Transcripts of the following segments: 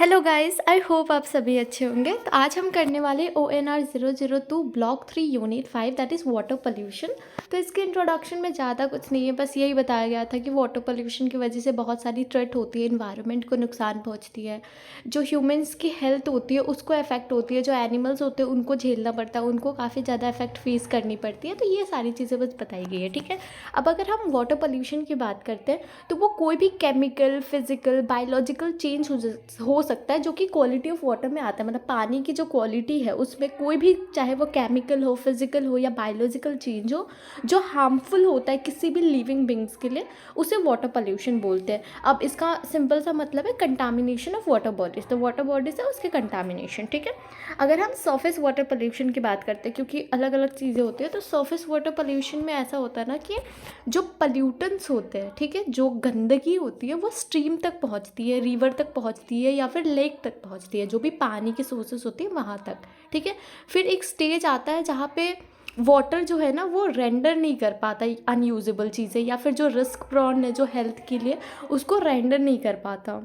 Hello guys, I hope आप सभी अच्छे होंगे। तो आज हम करने वाले ONR 002 block 3 unit 5 that is water pollution. तो इसके इंट्रोडक्शन में ज़्यादा कुछ नहीं है, बस यही बताया गया था कि वाटर पोल्यूशन की वजह से बहुत सारी थ्रेट होती है, इन्वायरमेंट को नुकसान पहुंचती है, जो ह्यूमंस की हेल्थ होती है उसको अफेक्ट होती है, जो एनिमल्स होते हैं उनको झेलना पड़ता है, उनको काफ़ी ज़्यादा इफेक्ट फेस करनी पड़ती है। तो ये सारी चीज़ें बस बताई गई है, ठीक है। अब अगर हम वाटर पोल्यूशन की बात करते हैं तो वो कोई भी केमिकल, फिजिकल, बायोलॉजिकल चेंज हो सकता है जो कि क्वालिटी ऑफ वाटर में आता है। मतलब पानी की जो क्वालिटी है उसमें कोई भी, चाहे वो केमिकल हो, फिजिकल हो या बायोलॉजिकल चेंज हो, जो हार्मफुल होता है किसी भी लिविंग बींग्स के लिए, उसे वाटर पोल्यूशन बोलते हैं। अब इसका सिंपल सा मतलब है कंटामिनेशन ऑफ वाटर बॉडीज। तो वाटर बॉडीज है उसके कंटामिनेशन, ठीक है। अगर हम सरफेस वाटर पोल्यूशन की बात करते हैं, क्योंकि अलग अलग चीज़ें होती है, तो सरफेस वाटर पोल्यूशन में ऐसा होता है ना कि जो पल्यूटेंट्स होते हैं, ठीक है, जो गंदगी होती है वो स्ट्रीम तक पहुंचती है, रिवर तक पहुंचती है या फिर लेक तक पहुंचती है, जो भी पानी की सोर्सेस होती है वहाँ तक, ठीक है। फिर एक स्टेज आता है जहाँ पे वाटर जो है ना वो रेंडर नहीं कर पाता अनयूजेबल चीज़ें, या फिर जो रिस्क प्रॉन है जो हेल्थ के लिए, उसको रेंडर नहीं कर पाता।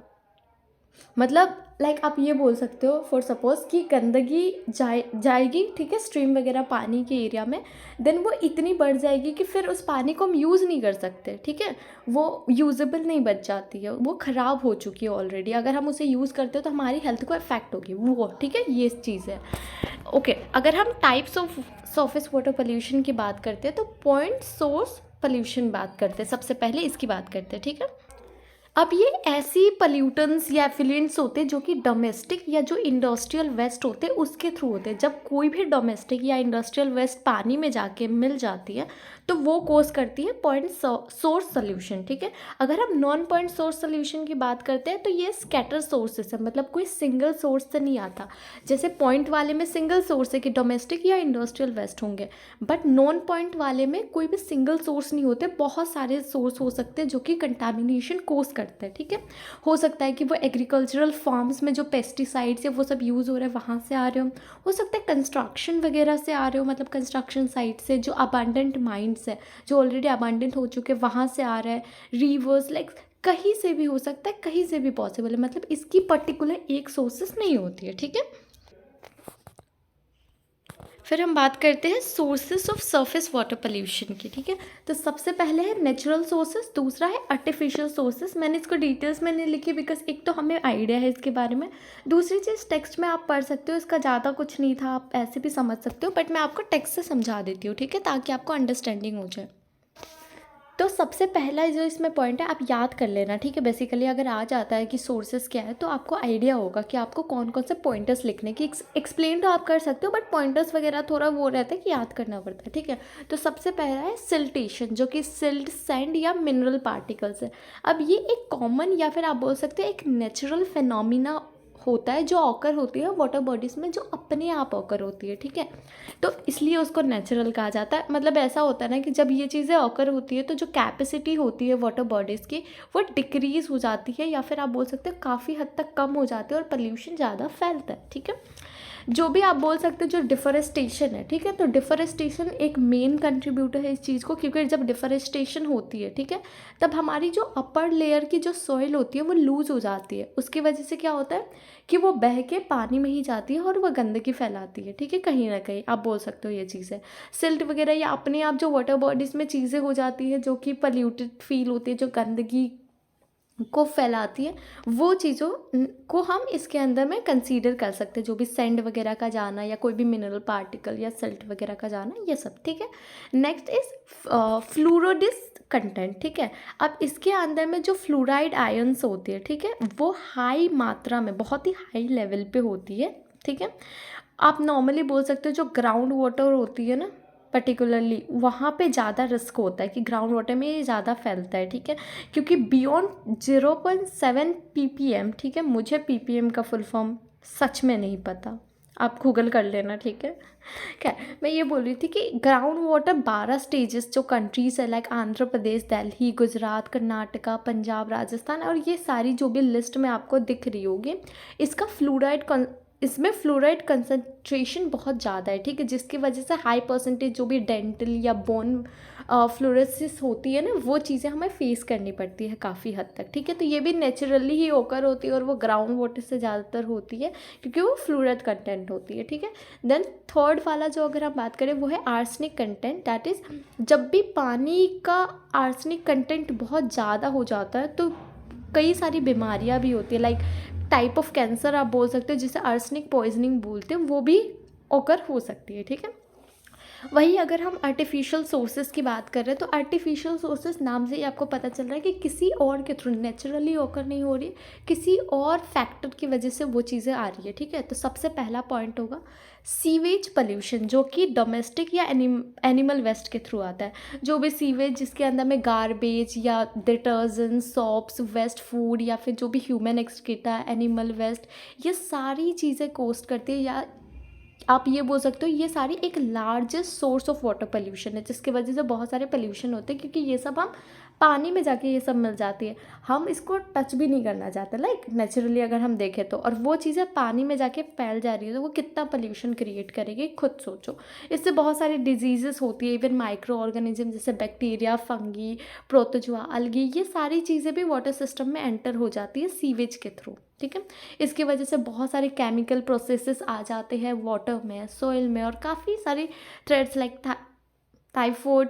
मतलब लाइक आप ये बोल सकते हो फॉर सपोज कि गंदगी जाएगी, ठीक है, स्ट्रीम वगैरह पानी के एरिया में, देन वो इतनी बढ़ जाएगी कि फिर उस पानी को हम यूज़ नहीं कर सकते, ठीक है। वो यूजेबल नहीं बच जाती है, वो ख़राब हो चुकी है ऑलरेडी। अगर हम उसे यूज़ करते हो तो हमारी हेल्थ को इफेक्ट होगी वो, ठीक है, ये चीज़ है। ओके, अगर हम types of surface water pollution की बात करते हैं तो पॉइंट सोर्स पोल्यूशन बात करते हैं, सबसे पहले इसकी बात करते हैं, ठीक है। अब ये ऐसी पल्यूटेंट्स या एफिलिएंट्स होते हैं जो कि डोमेस्टिक या जो इंडस्ट्रियल वेस्ट होते हैं उसके थ्रू होते हैं। जब कोई भी डोमेस्टिक या इंडस्ट्रियल वेस्ट पानी में जाके मिल जाती है तो वो कोज करती है पॉइंट सोर्स सोल्यूशन, ठीक है। अगर हम नॉन पॉइंट सोर्स सोल्यूशन की बात करते हैं तो ये स्कैटर सोर्सेस है, मतलब कोई सिंगल सोर्स से नहीं आता। जैसे पॉइंट वाले में सिंगल सोर्स है कि डोमेस्टिक या इंडस्ट्रियल वेस्ट होंगे, बट नॉन पॉइंट वाले में कोई भी सिंगल सोर्स नहीं होते, बहुत सारे सोर्स हो सकते हैं जो कि कंटामिनेशन कोज करते हैं, ठीक है। हो सकता है कि वो एग्रीकल्चरल फार्म्स में जो पेस्टिसाइड्स है वो सब यूज़ हो रहे हैं वहाँ से आ रहे हो सकता है कंस्ट्रक्शन वगैरह से आ रहे हो, मतलब कंस्ट्रक्शन साइट से, जो अबांडेंट माइंड्स है जो ऑलरेडी अबांडेंट हो चुके वहाँ से आ रहा है, रिवर्स, लाइक कहीं से भी हो सकता है, कहीं से भी पॉसिबल है, मतलब इसकी पर्टिकुलर एक सोर्सेस नहीं होती है, ठीक है। फिर हम बात करते हैं sources of surface water pollution की, ठीक है। तो सबसे पहले है नेचुरल सोर्सेस, दूसरा है आर्टिफिशियल सोर्सेस। मैंने इसको डिटेल्स में नहीं लिखी बिकॉज एक तो हमें आइडिया है इसके बारे में, दूसरी चीज़ टेक्स्ट में आप पढ़ सकते हो, इसका ज़्यादा कुछ नहीं था, आप ऐसे भी समझ सकते हो, बट मैं आपको टेक्स्ट से समझा देती हूँ, ठीक है, ताकि आपको अंडरस्टैंडिंग हो जाए। तो सबसे पहला जो इसमें पॉइंट है आप याद कर लेना, ठीक है। बेसिकली अगर आ जाता है कि सोर्सेज क्या है तो आपको आइडिया होगा कि आपको कौन कौन से पॉइंटर्स लिखने की। एक्सप्लेन तो आप कर सकते हो बट पॉइंटर्स वगैरह थोड़ा वो रहता है कि याद करना पड़ता है, ठीक है। तो सबसे पहला है सिल्टेशन, जो कि सिल्ट, सैंड या मिनरल पार्टिकल्स है। अब ये एक कॉमन या फिर आप बोल सकते हैं एक नेचुरल फिनोमिना होता है जो ऑकर होती है वाटर बॉडीज़ में, जो अपने आप ऑकर होती है, ठीक है। तो इसलिए उसको नेचुरल कहा जाता है। मतलब ऐसा होता है ना कि जब ये चीज़ें ऑकर होती है तो जो कैपेसिटी होती है वाटर बॉडीज़ की वो डिक्रीज़ हो जाती है, या फिर आप बोल सकते हो काफ़ी हद तक कम हो जाती है और पोल्यूशन ज़्यादा फैलता है, ठीक है। जो भी आप बोल सकते हो जो डिफॉरेस्टेशन है, ठीक है, तो डिफॉरेस्टेशन एक मेन कंट्रीब्यूटर है इस चीज़ को, क्योंकि जब डिफॉरेस्टेशन होती है, ठीक है, तब हमारी जो अपर लेयर की जो सॉइल होती है वो लूज़ हो जाती है। उसकी वजह से क्या होता है कि वो बह के पानी में ही जाती है और वह गंदगी फैलाती है, ठीक है, कहीं ना कहीं आप बोल सकते हो ये चीज़ है। सिल्ट वगैरह या अपने आप जो वाटर बॉडीज़ में चीज़ें हो जाती है जो कि पल्यूटेड फील होती है, जो गंदगी को फैलाती है, वो चीज़ों को हम इसके अंदर में कंसीडर कर सकते हैं, जो भी सैंड वगैरह का जाना या कोई भी मिनरल पार्टिकल या सल्ट वगैरह का जाना, ये सब, ठीक है। नेक्स्ट इज फ्लोरोडिस कंटेंट, ठीक है। अब इसके अंदर में जो फ्लोराइड आयंस होती है, ठीक है, वो हाई मात्रा में, बहुत ही हाई लेवल पे होती है, ठीक है। आप नॉर्मली बोल सकते हो जो ग्राउंड वाटर होती है ना, पर्टिकुलरली वहाँ पे ज़्यादा रिस्क होता है कि ग्राउंड वाटर में ये ज़्यादा फैलता है, ठीक है, क्योंकि बियॉन्ड 0.7 ppm, ठीक है, मुझे ppm का फुल फॉर्म सच में नहीं पता, आप गूगल कर लेना, ठीक है। क्या मैं ये बोल रही थी कि ग्राउंड वाटर 12 स्टेजेस जो कंट्रीज है, लाइक आंध्र प्रदेश, दिल्ली, गुजरात, कर्नाटका, पंजाब, राजस्थान, और ये सारी जो भी लिस्ट में आपको दिख रही होगी, इसका इसमें फ्लोराइड कंसंट्रेशन बहुत ज़्यादा है, ठीक है, जिसकी वजह से हाई परसेंटेज जो भी डेंटल या बोन फ्लोरोसिस होती है ना, वो चीज़ें हमें फेस करनी पड़ती है काफ़ी हद तक, ठीक है। तो ये भी नेचुरली ही ओकर होती है और वो ग्राउंड वाटर से ज़्यादातर होती है क्योंकि वो फ्लोराइड कंटेंट होती है, ठीक है। देन थर्ड वाला जो अगर हम बात करें वो है आर्सेनिक कंटेंट। दैट इज़ जब भी पानी का आर्सेनिक कंटेंट बहुत ज़्यादा हो जाता है तो कई सारी बीमारियां भी होती है, लाइक टाइप ऑफ कैंसर आप बोल सकते हो जिसे आर्सेनिक पॉइजनिंग बोलते हैं, वो भी ओकर हो सकती है, ठीक है। वही अगर हम आर्टिफिशियल सोर्सेज की बात कर रहे हैं तो आर्टिफिशियल सोर्सेज नाम से ही आपको पता चल रहा है कि किसी और के थ्रू, नेचुरली ओकर नहीं हो रही है, किसी और फैक्टर की वजह से वो चीज़ें आ रही है, ठीक है। तो सबसे पहला पॉइंट होगा सीवेज पॉल्यूशन, जो कि डोमेस्टिक या एनिमल वेस्ट के थ्रू आता है। जो भी सीवेज जिसके अंदर में गार्बेज या डिटर्जेंट, सॉप्स, वेस्ट फूड या फिर जो भी ह्यूमन एक्सक्रीटा, एनिमल वेस्ट, ये सारी चीज़ें कोस्ट करती है, या आप ये बोल सकते हो ये सारी एक largest source of water pollution है, जिसकी वजह से बहुत सारे पोल्यूशन होते हैं क्योंकि ये सब हम पानी में जाके ये सब मिल जाती है, हम इसको टच भी नहीं करना चाहते, लाइक नेचुरली अगर हम देखें तो, और वो चीज़ें पानी में जाके फैल जा रही है तो वो कितना पोल्यूशन क्रिएट करेगी खुद सोचो। इससे बहुत सारी डिजीजेस होती है, इवन माइक्रो ऑर्गेनिज्म जैसे बैक्टीरिया, फंगी, प्रोटोजुआ, अलगी, ये सारी चीज़ें भी वाटर सिस्टम में एंटर हो जाती है सीवेज के थ्रू, ठीक है। इसकी वजह से बहुत सारे केमिकल प्रोसेसेस आ जाते हैं वाटर में, सॉइल में, और काफ़ी सारी थ्रेड्स लाइक टाइफाइड,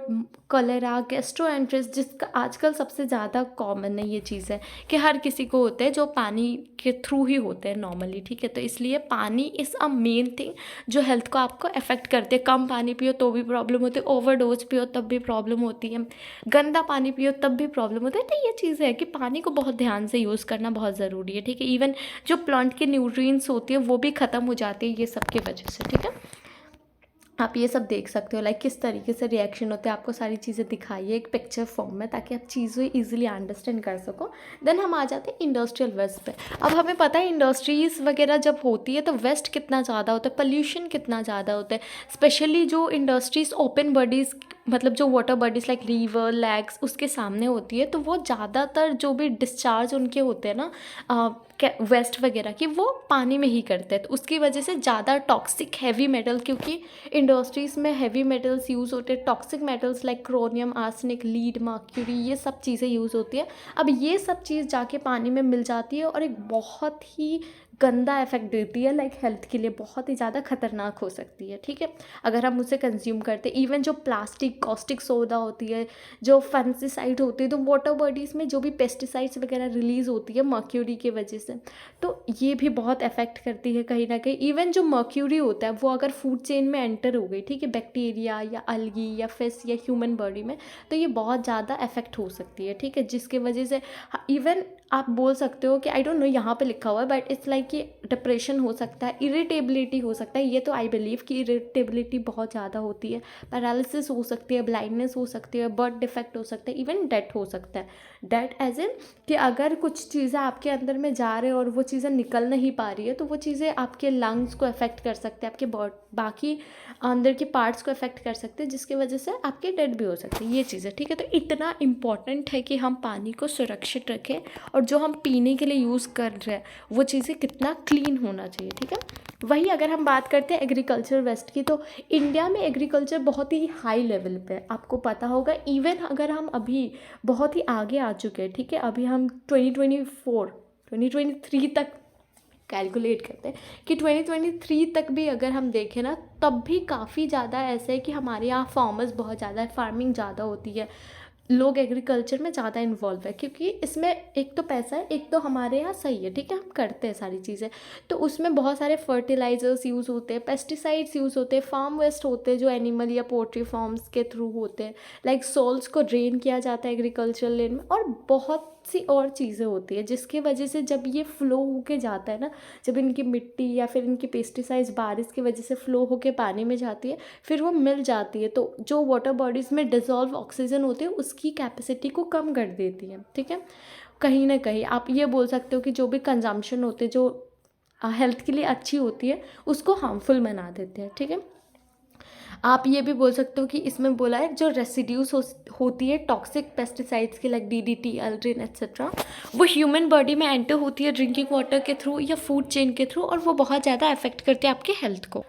कॉलेरा, गैस्ट्रोएंट्रिस, जिसका आजकल सबसे ज़्यादा कॉमन है ये चीज़ है कि हर किसी को होते हैं जो पानी के थ्रू ही होते हैं नॉर्मली, ठीक है। तो इसलिए पानी इज़ अ मेन थिंग जो हेल्थ को आपको अफेक्ट करते हैं। कम पानी पियो तो भी प्रॉब्लम होती है, ओवरडोज पियो तब भी प्रॉब्लम होती है, गंदा पानी पियो तब भी प्रॉब्लम होता है। तो ये चीज़ है कि पानी को बहुत ध्यान से यूज़ करना बहुत ज़रूरी है, ठीक है। इवन जो प्लांट के न्यूट्रिएंट्स होती है वो भी ख़त्म हो जाती है ये सब की वजह से, ठीक है। आप ये सब देख सकते हो, लाइक किस तरीके से रिएक्शन होते हैं, आपको सारी चीज़ें दिखाइए एक पिक्चर फॉर्म में ताकि आप चीज़ें इजीली अंडरस्टैंड कर सको। देन हम आ जाते हैं इंडस्ट्रियल वेस्ट पे। अब हमें पता है इंडस्ट्रीज़ वगैरह जब होती है तो वेस्ट कितना ज़्यादा होता है, पोल्यूशन कितना ज़्यादा होता है, स्पेशली जो इंडस्ट्रीज़ ओपन बॉडीज़, मतलब जो water bodies like river, lakes, उसके सामने होती है, तो वो ज़्यादातर जो भी डिस्चार्ज उनके होते हैं ना वेस्ट वगैरह की, वो पानी में ही करते हैं। तो उसकी वजह से ज़्यादा टॉक्सिक हैवी मेटल, क्योंकि इंडस्ट्रीज़ में हैवी मेटल्स यूज़ होते हैं, toxic metals like क्रोनियम, arsenic, lead, mercury, ये सब चीज़ें यूज़ होती है। अब ये सब चीज़ जाके पानी में मिल जाती है और एक बहुत ही गंदा इफेक्ट देती है, लाइक हेल्थ के लिए बहुत ही ज़्यादा खतरनाक हो सकती है, ठीक है, अगर हम उसे कंज्यूम करते हैं। इवन जो प्लास्टिक, कॉस्टिक सोडा होती है, जो फंगिसाइड होती है, तो वाटर बॉडीज़ में जो भी पेस्टिसाइड्स वगैरह रिलीज़ होती है मर्क्यूरी की वजह से, तो ये भी बहुत अफेक्ट करती है कहीं ना कहीं। इवन जो मर्क्यूरी होता है वो अगर फूड चेन में एंटर हो गई, ठीक है, बैक्टीरिया या अलगी या फिश या ह्यूमन बॉडी में, तो ये बहुत ज़्यादा अफेक्ट हो सकती है, ठीक है, जिसकी वजह से इवन आप बोल सकते हो कि आई डोंट नो यहाँ पे लिखा हुआ है बट इट्स लाइक कि डिप्रेशन हो सकता है, इरिटेबिलिटी हो सकता है, ये तो आई बिलीव कि इरिटेबिलिटी बहुत ज़्यादा होती है, पैरालिसिस हो सकती है, ब्लाइंडनेस हो सकती है, बर्थ डिफेक्ट हो सकता है, इवन डेथ हो सकता है। डेथ एज इन कि अगर कुछ चीज़ें आपके अंदर में जा रहे हैं और वो चीज़ें निकल नहीं पा रही है तो वो चीज़ें आपके लंग्स को अफेक्ट कर सकते हैं, आपके बाकी अंदर के पार्ट्स को अफेक्ट कर सकते हैं, जिसकी वजह से आपके डेथ भी हो सकती है, ये चीज़ें, ठीक है। तो इतना इम्पॉर्टेंट है कि हम पानी को सुरक्षित रखें और जो हम पीने के लिए यूज़ कर रहे हैं वो चीज़ें कितना क्लीन होना चाहिए, ठीक है। वही अगर हम बात करते हैं एग्रीकल्चर वेस्ट की, तो इंडिया में एग्रीकल्चर बहुत ही हाई लेवल पे है, आपको पता होगा। इवन अगर हम अभी बहुत ही आगे आ चुके हैं, ठीक है, अभी हम 2023 तक कैलकुलेट करते हैं कि 2023 तक भी अगर हम देखें ना, तब भी काफ़ी ज़्यादा ऐसे है कि हमारे यहाँ फार्मर्स बहुत ज़्यादा है, फार्मिंग ज़्यादा होती है, लोग एग्रीकल्चर में ज़्यादा इन्वॉल्व है, क्योंकि इसमें एक तो पैसा है, एक तो हमारे यहाँ सही है, ठीक है, हम करते हैं सारी चीज़ें। तो उसमें बहुत सारे फर्टिलाइजर्स यूज़ होते हैं, पेस्टिसाइड्स यूज़ होते हैं, फार्म वेस्ट होते हैं जो एनिमल या पोल्ट्री फार्म्स के थ्रू होते हैं, लाइक सोल्स को ड्रेन किया जाता है एग्रीकल्चर लैंड में, और बहुत सी और चीज़ें होती है जिसकी वजह से जब ये फ्लो होके जाता है ना, जब इनकी मिट्टी या फिर इनकी पेस्टिसाइड्स बारिश की वजह से फ्लो होके पानी में जाती है, फिर वो मिल जाती है, तो जो वाटर बॉडीज़ में डिज़ोल्व ऑक्सीजन होती है उसकी कैपेसिटी को कम कर देती है, ठीक है। कहीं ना कहीं आप ये बोल सकते हो कि जो भी कंजम्पशन होते हैं जो हेल्थ के लिए अच्छी होती है उसको हार्मफुल बना देते हैं, ठीक है। आप ये भी बोल सकते हो कि इसमें बोला है जो रेसिड्यूज होती है टॉक्सिक पेस्टिसाइड्स की, लाइक DDT, अल्ड्रिन एट्सेट्रा, वो ह्यूमन बॉडी में एंटर होती है ड्रिंकिंग वाटर के थ्रू या फूड चेन के थ्रू, और वो बहुत ज़्यादा अफेक्ट करती है आपके हेल्थ को।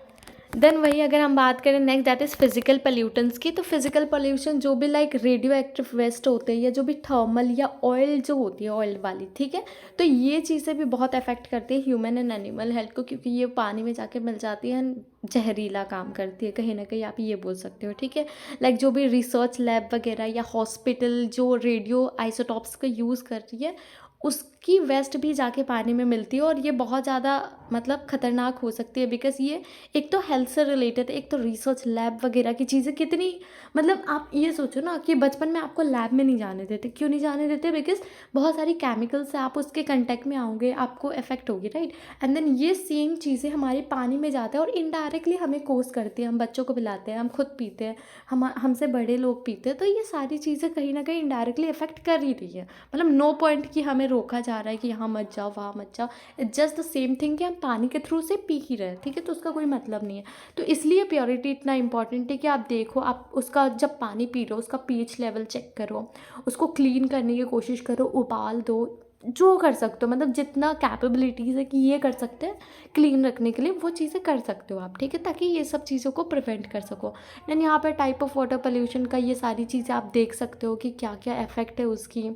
देन वही अगर हम बात करें next that is physical pollutants की, तो फिजिकल पोल्यूशन जो भी लाइक रेडियो एक्टिव वेस्ट होते हैं या जो भी थर्मल या ऑयल जो होती है ऑयल वाली, ठीक है, तो ये चीज़ें भी बहुत अफेक्ट करती है ह्यूमन एंड एनिमल हेल्थ को, क्योंकि ये पानी में जाके मिल जाती है, जहरीला काम करती है कहीं ना कहीं, आप ये बोल सकते हो, ठीक है। लाइक जो भी रिसर्च लैब वगैरह या हॉस्पिटल जो रेडियो आइसोटॉप्स का यूज़ कर रही है, उसकी वेस्ट भी जाके पानी में मिलती है, और ये बहुत ज़्यादा मतलब ख़तरनाक हो सकती है, बिकॉज ये एक तो हेल्थ से रिलेटेड, एक तो रिसर्च लैब वगैरह की चीज़ें कितनी, मतलब आप ये सोचो ना कि बचपन में आपको लैब में नहीं जाने देते, क्यों नहीं जाने देते, बिकॉज बहुत सारी केमिकल्स से आप उसके कंटेक्ट में आओगे, आपको इफेक्ट होगी, राइट। एंड देन ये सेम चीज़ें हमारे पानी में जाते हैं और इनडायरेक्टली हमें कोस करती है, हम बच्चों को पिलाते हैं, हम खुद पीते हैं, हमसे बड़े लोग पीते हैं, तो ये सारी चीज़ें कहीं ना कहीं इनडायरेक्टली इफेक्ट कर ही रही है। मतलब नो पॉइंट कि हमें रोका जा रहा है कि यहाँ मत जाओ वहाँ मत जाओ, it's just the same thing कि हम पानी के थ्रू से पी ही रहे हैं, ठीक है, तो उसका कोई मतलब नहीं है। तो इसलिए प्योरिटी इतना इंपॉर्टेंट है कि आप देखो, आप उसका जब पानी पी रहे हो उसका पीएच लेवल चेक करो, उसको क्लीन करने की कोशिश करो, उबाल दो, जो कर सकते हो, मतलब जितना कैपेबिलिटीज़ है कि ये कर सकते हैं क्लीन रखने के लिए, वो चीज़ें कर सकते हो आप, ठीक है, ताकि ये सब चीज़ों को प्रिवेंट कर सको। देन यहाँ पर टाइप ऑफ वाटर पोल्यूशन का ये सारी चीज़ें आप देख सकते हो कि क्या क्या इफेक्ट है उसकी,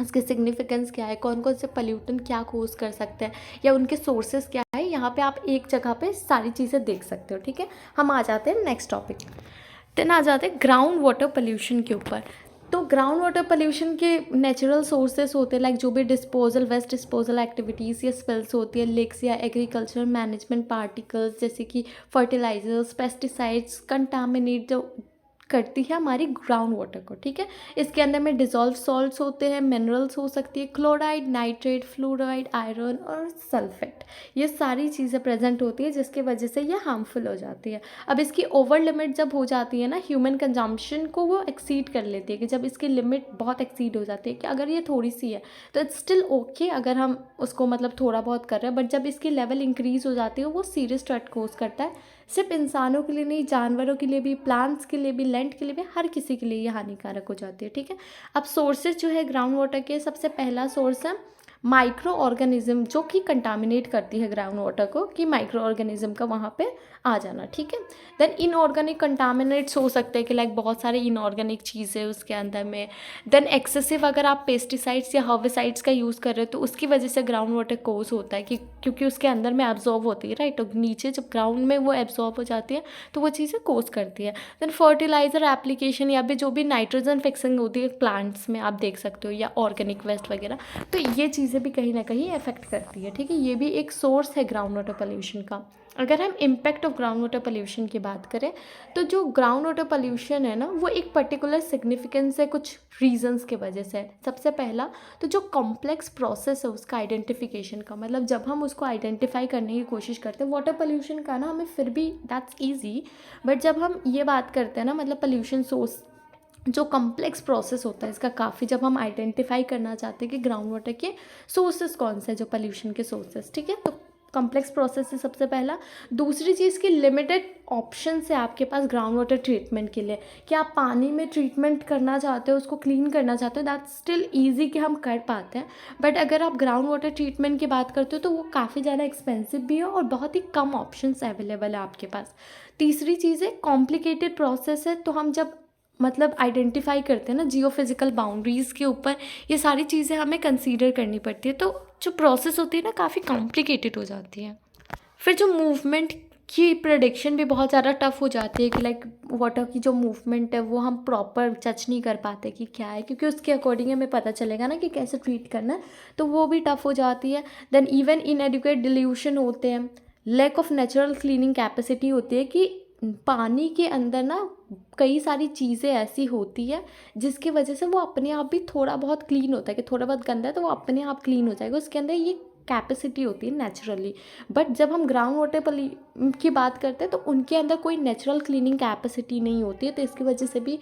उसके सिग्निफिकेंस क्या है, कौन कौन से पोल्यूटेंट क्या कोज कर सकते हैं या उनके सोर्सेज क्या है, यहाँ पे आप एक जगह पे सारी चीज़ें देख सकते हो, ठीक है। हम आ जाते हैं नेक्स्ट टॉपिक, देन आ जाते हैं ग्राउंड वाटर पोल्यूशन के ऊपर। तो ग्राउंड वाटर पोल्यूशन के नेचुरल सोर्सेस होते हैं, लाइक जो भी डिस्पोजल वेस्ट डिस्पोजल एक्टिविटीज़ या स्पेल्स होती है, लेक्स या एग्रीकल्चर मैनेजमेंट पार्टिकल्स जैसे कि फर्टिलाइजर्स, पेस्टिसाइड्स कंटामिनेट जो करती है हमारी ग्राउंड वाटर को, ठीक है। इसके अंदर में डिजॉल्व सॉल्ट्स होते हैं, मिनरल्स हो सकती है, क्लोराइड, नाइट्रेट, फ्लोराइड, आयरन और सल्फेट, ये सारी चीज़ें प्रेजेंट होती है जिसकी वजह से ये हार्मफुल हो जाती है। अब इसकी ओवर लिमिट जब हो जाती है ना, ह्यूमन कंजम्पशन को वो एक्सीड कर लेती है, कि जब इसकी लिमिट बहुत एक्सीड हो जाती है, कि अगर ये थोड़ी सी है तो इट्स स्टिल ओके अगर हम उसको मतलब थोड़ा बहुत कर रहे हैं, बट जब इसकी लेवल इंक्रीज़ हो जाती है वो सीरियस थ्रेट कोज करता है, सिर्फ इंसानों के लिए नहीं, जानवरों के लिए भी, प्लांट्स के लिए भी, लैंड के लिए भी, हर किसी के लिए ये हानिकारक हो जाती है, ठीक है। अब सोर्सेज जो है ग्राउंड वाटर के, सबसे पहला सोर्स है माइक्रो ऑर्गेनिज्म, जो कि कंटामिनेट करती है ग्राउंड वाटर को, कि माइक्रो ऑर्गेनिज्म का वहाँ पे आ जाना, ठीक है। देन इनऑर्गेनिक कंटामिनेट्स हो सकते हैं कि लाइक बहुत सारे इनऑर्गेनिक चीज़ें उसके अंदर में। देन एक्सेसिव अगर आप पेस्टिसाइड्स या हर्बिसाइड्स का यूज़ कर रहे हो तो उसकी वजह से ग्राउंड वाटर कोस होता है, कि क्योंकि उसके अंदर में एब्जॉर्ब होती है, राइट, तो नीचे जब ग्राउंड में वो एब्जॉर्ब हो जाती है तो वो चीज़ें कोस करती है। देन फर्टिलाइज़र एप्लीकेशन या भी जो भी नाइट्रोजन फिक्सिंग होती है प्लांट्स में, आप देख सकते हो, या ऑर्गेनिक वेस्ट वगैरह, तो ये चीज़ें भी कहीं ना कहीं इफेक्ट करती है, ठीक है। ये भी एक सोर्स है ग्राउंड वाटर पोल्यूशन का। अगर हम impact of ground water pollution की बात करें, तो जो ग्राउंड वाटर पोल्यूशन है ना, वो एक पर्टिकुलर सिग्निफिकेंस है कुछ रीजंस के वजह से। सबसे पहला तो जो कॉम्प्लेक्स प्रोसेस है उसका आइडेंटिफिकेशन का, मतलब जब हम उसको आइडेंटिफाई करने की कोशिश करते हैं वाटर पोल्यूशन का ना, हमें फिर भी दैट्स ईजी, बट जब हम ये बात करते हैं ना, मतलब पोल्यूशन सोर्स जो कॉम्प्लेक्स प्रोसेस होता है इसका काफ़ी, जब हम आइडेंटिफाई करना चाहते हैं कि ग्राउंड वाटर के सोर्सेज कौन से हैं, जो पोल्यूशन के सोर्सेज, ठीक है, तो कॉम्प्लेक्स प्रोसेस है सबसे पहला। दूसरी चीज़ की लिमिटेड ऑप्शन है आपके पास ग्राउंड वाटर ट्रीटमेंट के लिए, कि आप पानी में ट्रीटमेंट करना चाहते हो, उसको क्लीन करना चाहते हो, दैट्स स्टिल ईजी कि हम कर पाते हैं, बट अगर आप ग्राउंड वाटर ट्रीटमेंट की बात करते हो तो वो काफ़ी ज़्यादा एक्सपेंसिव भी है और बहुत ही कम ऑप्शंस अवेलेबल है आपके पास। तीसरी चीज़ है कॉम्प्लिकेटेड प्रोसेस है, तो हम जब मतलब आइडेंटिफाई करते हैं ना जियो फिजिकल बाउंड्रीज़ के ऊपर, ये सारी चीज़ें हमें कंसीडर करनी पड़ती है, तो जो प्रोसेस होती है ना काफ़ी कॉम्प्लिकेटेड हो जाती है। फिर जो मूवमेंट की प्रेडिक्शन भी बहुत ज़्यादा टफ हो जाती है, कि लाइक वाटर की जो मूवमेंट है वो हम प्रॉपर जज नहीं कर पाते कि क्या है, क्योंकि उसके अकॉर्डिंग हमें पता चलेगा ना कि कैसे ट्रीट करना है, तो वो भी टफ हो जाती है। देन इवन इनएडुकेट डिल्यूशन होते हैं, lack of natural cleaning capacity होती है, कि पानी के अंदर ना कई सारी चीज़ें ऐसी होती है जिसकी वजह से वो अपने आप भी थोड़ा बहुत क्लीन होता है, कि थोड़ा बहुत गंदा है तो वो अपने आप क्लीन हो जाएगा, उसके अंदर ये कैपेसिटी होती है नेचुरली। बट जब हम ग्राउंड वाटर की बात करते हैं तो उनके अंदर कोई नेचुरल क्लीनिंग कैपेसिटी नहीं होती है, तो इसकी वजह से भी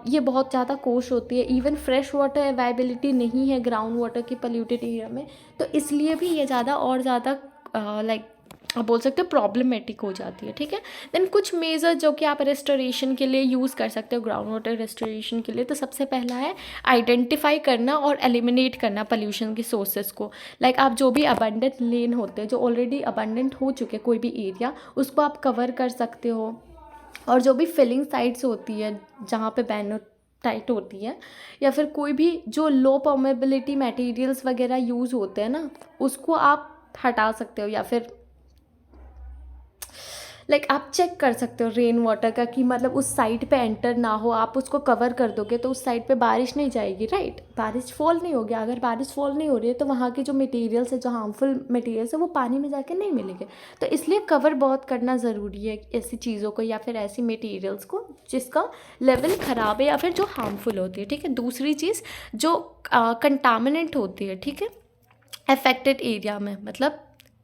ये बहुत ज़्यादा कोश होती है। इवन फ्रेश वाटर अवेलेबिलिटी नहीं है ग्राउंड वाटर की पोल्यूटेड एरिया में, तो इसलिए भी ये ज़्यादा और ज़्यादा लाइक आप बोल सकते हो प्रॉब्लमेटिक हो जाती है, ठीक है। देन कुछ मेजर जो कि आप रेस्टोरेशन के लिए यूज़ कर सकते हो, ग्राउंड वाटर रेस्टोरेशन के लिए, तो सबसे पहला है आइडेंटिफाई करना और एलिमिनेट करना पोल्यूशन के सोर्सेज को। लाइक आप जो भी अबंडेंट लेन होते हैं, जो ऑलरेडी अबंडेंट हो चुके कोई भी एरिया, उसको आप कवर कर सकते हो। और जो भी फिलिंग साइट्स होती है जहाँ पे बैनो टाइट होती है, या फिर कोई भी जो लो परमेबिलिटी मटेरियल्स वगैरह यूज़ होते हैं ना, उसको आप हटा सकते हो। या फिर लाइक आप चेक कर सकते हो रेन वाटर का कि मतलब उस साइड पे एंटर ना हो, आप उसको कवर कर दोगे तो उस साइड पे बारिश नहीं जाएगी, राइट, बारिश फॉल नहीं होगी। अगर बारिश फॉल नहीं हो रही है तो वहाँ के जो मटेरियल्स है, जो हार्मफुल मटेरियल्स है, वो पानी में जाके नहीं मिलेंगे। तो इसलिए कवर बहुत करना ज़रूरी है ऐसी चीज़ों को या फिर ऐसी मटेरियल्स को जिसका लेवल ख़राब है या फिर जो हार्मफुल होती है, ठीक है। दूसरी चीज़ जो कंटामिनेंट होती है, ठीक है, अफेक्टेड एरिया में, मतलब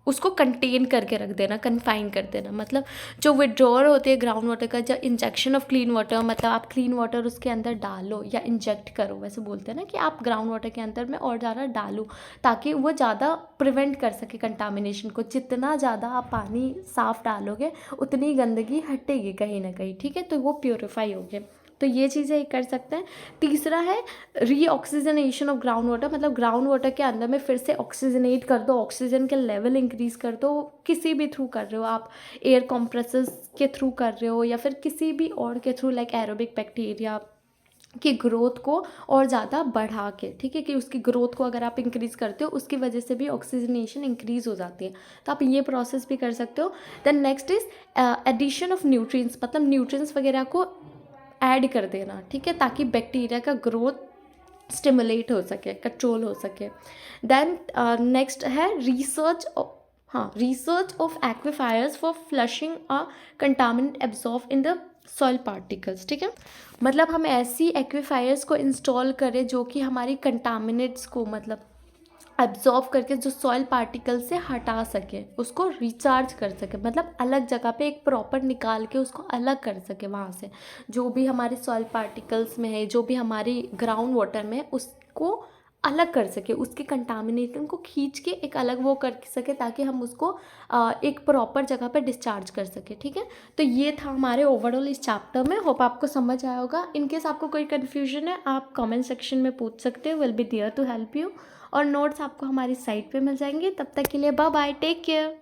उसको कंटेन करके रख देना, कन्फाइन कर देना। मतलब जो विड्रॉअल होती है ग्राउंड वाटर का, जो इंजेक्शन ऑफ क्लीन वाटर, मतलब आप क्लीन वाटर उसके अंदर डालो या इंजेक्ट करो, वैसे बोलते हैं ना कि आप ग्राउंड वाटर के अंदर में और ज़्यादा डालो ताकि वो ज़्यादा प्रिवेंट कर सके कंटामिनेशन को। जितना ज़्यादा आप पानी साफ़ डालोगे उतनी गंदगी हटेगी कहीं ना कहीं, ठीक है, तो वो प्योरीफाई होगी। तो ये चीज़ें कर सकते हैं। तीसरा है रीऑक्सीजनेशन ऑफ ग्राउंड वाटर, मतलब ग्राउंड वाटर के अंदर में फिर से ऑक्सीजनेट कर दो, ऑक्सीजन के लेवल इंक्रीज़ कर दो, किसी भी थ्रू कर रहे हो आप, एयर कंप्रेसर्स के थ्रू कर रहे हो या फिर किसी भी और के थ्रू, लाइक एरोबिक बैक्टीरिया की ग्रोथ को और ज़्यादा बढ़ा के, ठीक है, कि उसकी ग्रोथ को अगर आप इंक्रीज़ करते हो उसकी वजह से भी ऑक्सीजनेशन इंक्रीज़ हो जाती है, तो आप ये प्रोसेस भी कर सकते हो। Then next is addition of nutrients, मतलब न्यूट्रिएंट्स वगैरह को ऐड कर देना, ठीक है, ताकि बैक्टीरिया का ग्रोथ स्टिमुलेट हो सके, कंट्रोल हो सके। देन नेक्स्ट है रिसर्च, हाँ, research of aquifers for flushing a contaminant absorb in the soil particles, ठीक है। मतलब हम ऐसी एक्विफायर्स को इंस्टॉल करें जो कि हमारी कंटामिनेट्स को मतलब एब्जॉर्व करके जो सॉइल पार्टिकल से हटा सके, उसको रिचार्ज कर सके, मतलब अलग जगह पे एक प्रॉपर निकाल के उसको अलग कर सके वहाँ से, जो भी हमारे सॉइल पार्टिकल्स में है, जो भी हमारी ग्राउंड वाटर में है, उसको अलग कर सके, उसके कंटामिनेशन को खींच के एक अलग वो कर सके ताकि हम उसको एक प्रॉपर जगह पे डिस्चार्ज कर सके, ठीक है। तो ये था हमारे ओवरऑल इस चैप्टर में। होप आपको समझ आया होगा। इनकेस आपको कोई कन्फ्यूजन है आप कमेंट सेक्शन में पूछ सकते हो, will be there to help you. और नोट्स आपको हमारी साइट पे मिल जाएंगे। तब तक के लिए बाय बाय, टेक केयर।